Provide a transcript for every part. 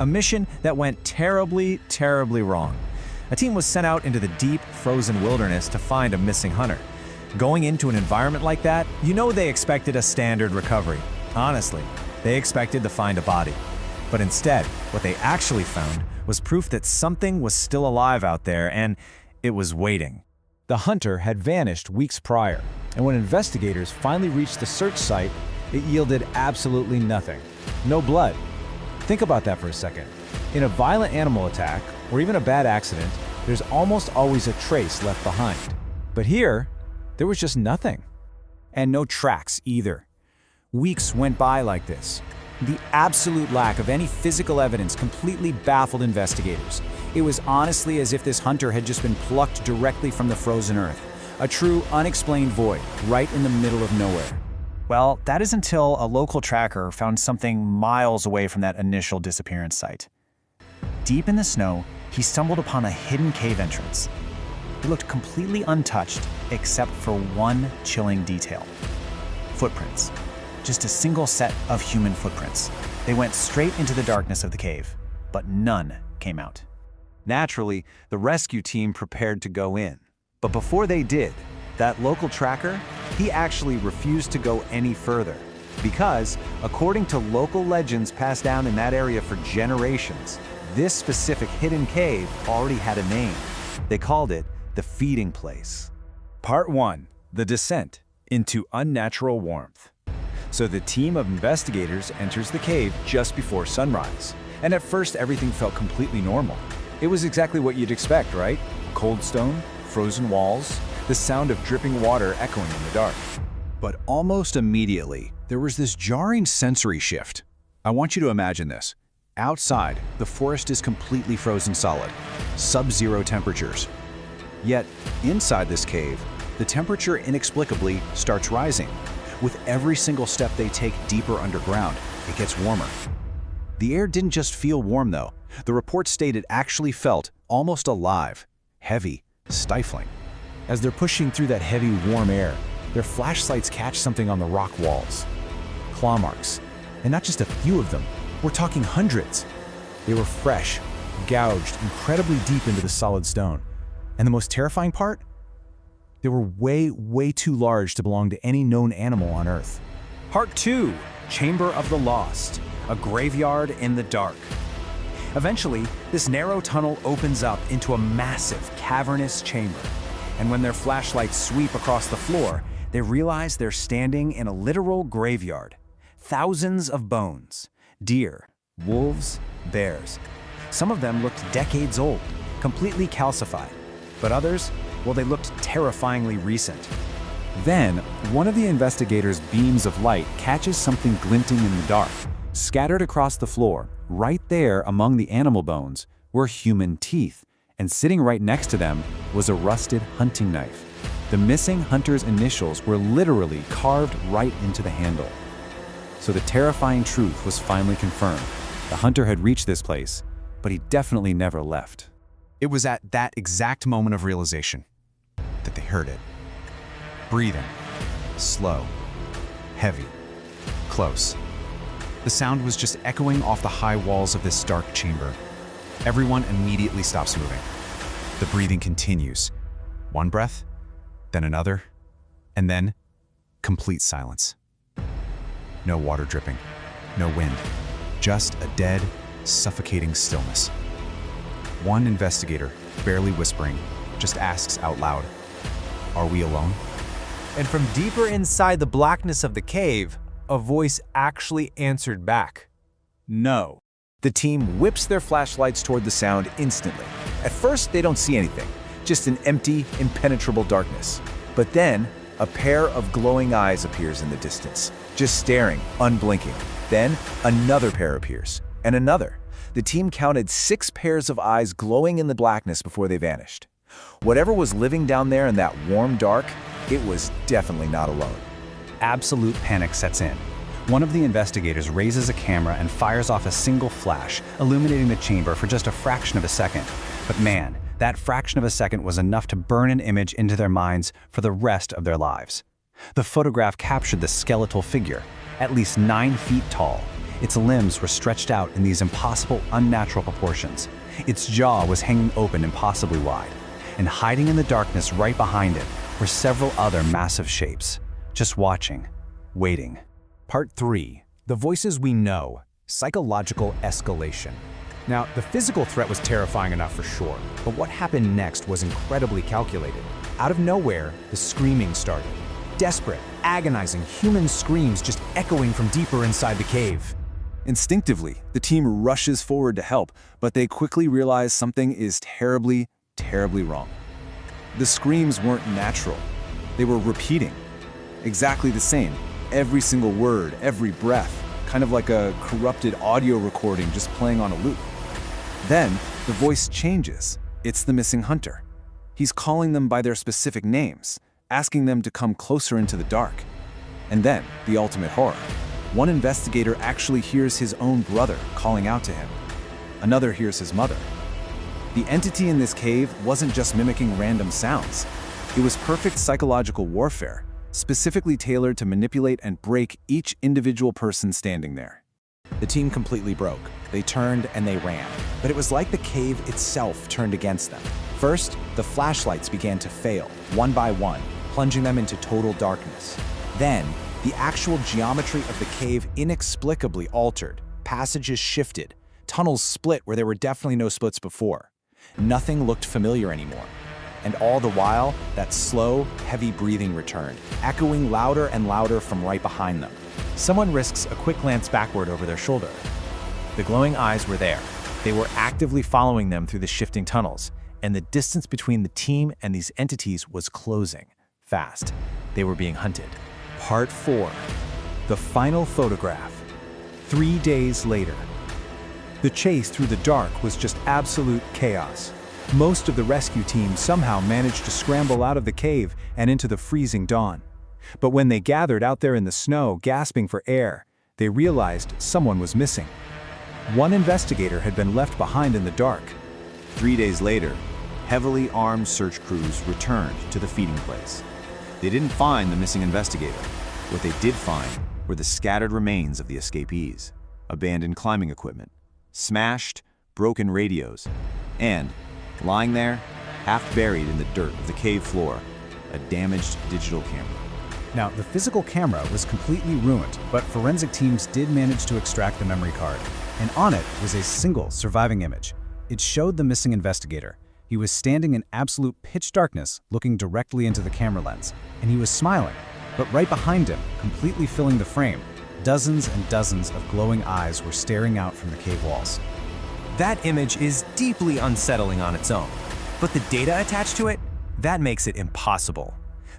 A mission that went terribly, terribly wrong. A team was sent out into the deep, frozen wilderness to find a missing hunter. Going into an environment like that, you know they expected a standard recovery. Honestly, they expected to find a body. But instead, what they actually found was proof that something was still alive out there, and it was waiting. The hunter had vanished weeks prior, and when investigators finally reached the search site, it yielded absolutely nothing. No blood. Think about that for a second. In a violent animal attack, or even a bad accident, there's almost always a trace left behind. But here, there was just nothing. And no tracks either. Weeks went by like this. The absolute lack of any physical evidence completely baffled investigators. It was honestly as if this hunter had just been plucked directly from the frozen earth. A true unexplained void, right in the middle of nowhere. Well, that is until a local tracker found something miles away from that initial disappearance site. Deep in the snow, he stumbled upon a hidden cave entrance. It looked completely untouched, except for one chilling detail. Footprints. Just a single set of human footprints. They went straight into the darkness of the cave, but none came out. Naturally, the rescue team prepared to go in. But before they did, that local tracker, he actually refused to go any further. Because, according to local legends passed down in that area for generations, this specific hidden cave already had a name. They called it the feeding place. Part 1. The descent into unnatural warmth. So the team of investigators enters the cave just before sunrise. And at first, everything felt completely normal. It was exactly what you'd expect, right? Cold stone, frozen walls, the sound of dripping water echoing in the dark. But almost immediately, there was this jarring sensory shift. I want you to imagine this. Outside, the forest is completely frozen solid, sub-zero temperatures. Yet, inside this cave, the temperature inexplicably starts rising. With every single step they take deeper underground, it gets warmer. The air didn't just feel warm, though. The report stated it actually felt almost alive, heavy, stifling. As they're pushing through that heavy, warm air, their flashlights catch something on the rock walls. Claw marks. And not just a few of them. We're talking hundreds. They were fresh, gouged incredibly deep into the solid stone. And the most terrifying part? They were way, way too large to belong to any known animal on Earth. Part 2. Chamber of the Lost. A graveyard in the dark. Eventually, this narrow tunnel opens up into a massive, cavernous chamber. And when their flashlights sweep across the floor, they realize they're standing in a literal graveyard. Thousands of bones. Deer, wolves, bears. Some of them looked decades old, completely calcified. But others, well, they looked terrifyingly recent. Then, one of the investigators' beams of light catches something glinting in the dark. Scattered across the floor, right there among the animal bones, were human teeth, and sitting right next to them was a rusted hunting knife. The missing hunter's initials were literally carved right into the handle. So the terrifying truth was finally confirmed. The hunter had reached this place, but he definitely never left. It was at that exact moment of realization that they heard it. Breathing. Slow. Heavy. Close. The sound was just echoing off the high walls of this dark chamber. Everyone immediately stops moving. The breathing continues. One breath, then another, and then complete silence. No water dripping, no wind, just a dead, suffocating stillness. One investigator, barely whispering, just asks out loud, "Are we alone?" And from deeper inside the blackness of the cave, a voice actually answered back, "No." The team whips their flashlights toward the sound instantly. At first, they don't see anything, just an empty, impenetrable darkness. But then, a pair of glowing eyes appears in the distance, just staring, unblinking. Then, another pair appears, and another. The team counted 6 pairs of eyes glowing in the blackness before they vanished. Whatever was living down there in that warm dark, it was definitely not alone. Absolute panic sets in. One of the investigators raises a camera and fires off a single flash, illuminating the chamber for just a fraction of a second. But man, that fraction of a second was enough to burn an image into their minds for the rest of their lives. The photograph captured the skeletal figure, at least 9 feet tall. Its limbs were stretched out in these impossible, unnatural proportions. Its jaw was hanging open impossibly wide, and hiding in the darkness right behind it were several other massive shapes, just watching, waiting. Part 3. The voices we know. Psychological escalation. Now, the physical threat was terrifying enough for sure, but what happened next was incredibly calculated. Out of nowhere, the screaming started. Desperate, agonizing human screams just echoing from deeper inside the cave. Instinctively, the team rushes forward to help, but they quickly realize something is terribly, terribly wrong. The screams weren't natural. They were repeating. Exactly the same. Every single word, every breath, kind of like a corrupted audio recording just playing on a loop. Then, the voice changes. It's the missing hunter. He's calling them by their specific names, asking them to come closer into the dark. And then, the ultimate horror. One investigator actually hears his own brother calling out to him. Another hears his mother. The entity in this cave wasn't just mimicking random sounds. It was perfect psychological warfare, specifically tailored to manipulate and break each individual person standing there. The team completely broke. They turned and they ran. But it was like the cave itself turned against them. First, the flashlights began to fail, one by one, plunging them into total darkness. Then, the actual geometry of the cave inexplicably altered. Passages shifted. Tunnels split where there were definitely no splits before. Nothing looked familiar anymore. And all the while, that slow, heavy breathing returned, echoing louder and louder from right behind them. Someone risks a quick glance backward over their shoulder. The glowing eyes were there. They were actively following them through the shifting tunnels, and the distance between the team and these entities was closing fast. They were being hunted. Part 4. The final photograph. 3 days later. The chase through the dark was just absolute chaos. Most of the rescue team somehow managed to scramble out of the cave and into the freezing dawn. But when they gathered out there in the snow, gasping for air, they realized someone was missing. One investigator had been left behind in the dark. 3 days later, heavily armed search crews returned to the feeding place. They didn't find the missing investigator. What they did find were the scattered remains of the escapees, abandoned climbing equipment, smashed, broken radios, and, lying there, half buried in the dirt of the cave floor, a damaged digital camera. Now, the physical camera was completely ruined, but forensic teams did manage to extract the memory card, and on it was a single surviving image. It showed the missing investigator. He was standing in absolute pitch darkness, looking directly into the camera lens, and he was smiling. But right behind him, completely filling the frame, dozens and dozens of glowing eyes were staring out from the cave walls. That image is deeply unsettling on its own, but the data attached to it, that makes it impossible.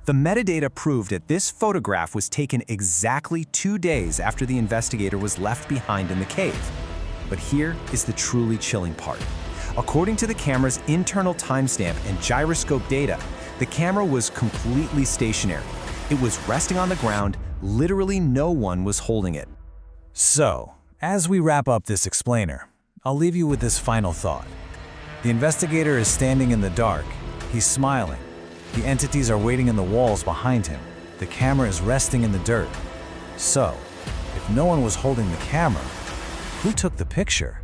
The metadata proved that this photograph was taken exactly 2 days after the investigator was left behind in the cave. But here is the truly chilling part. According to the camera's internal timestamp and gyroscope data, the camera was completely stationary. It was resting on the ground, literally no one was holding it. So, as we wrap up this explainer, I'll leave you with this final thought. The investigator is standing in the dark. He's smiling. The entities are waiting in the walls behind him. The camera is resting in the dirt. So, if no one was holding the camera, who took the picture?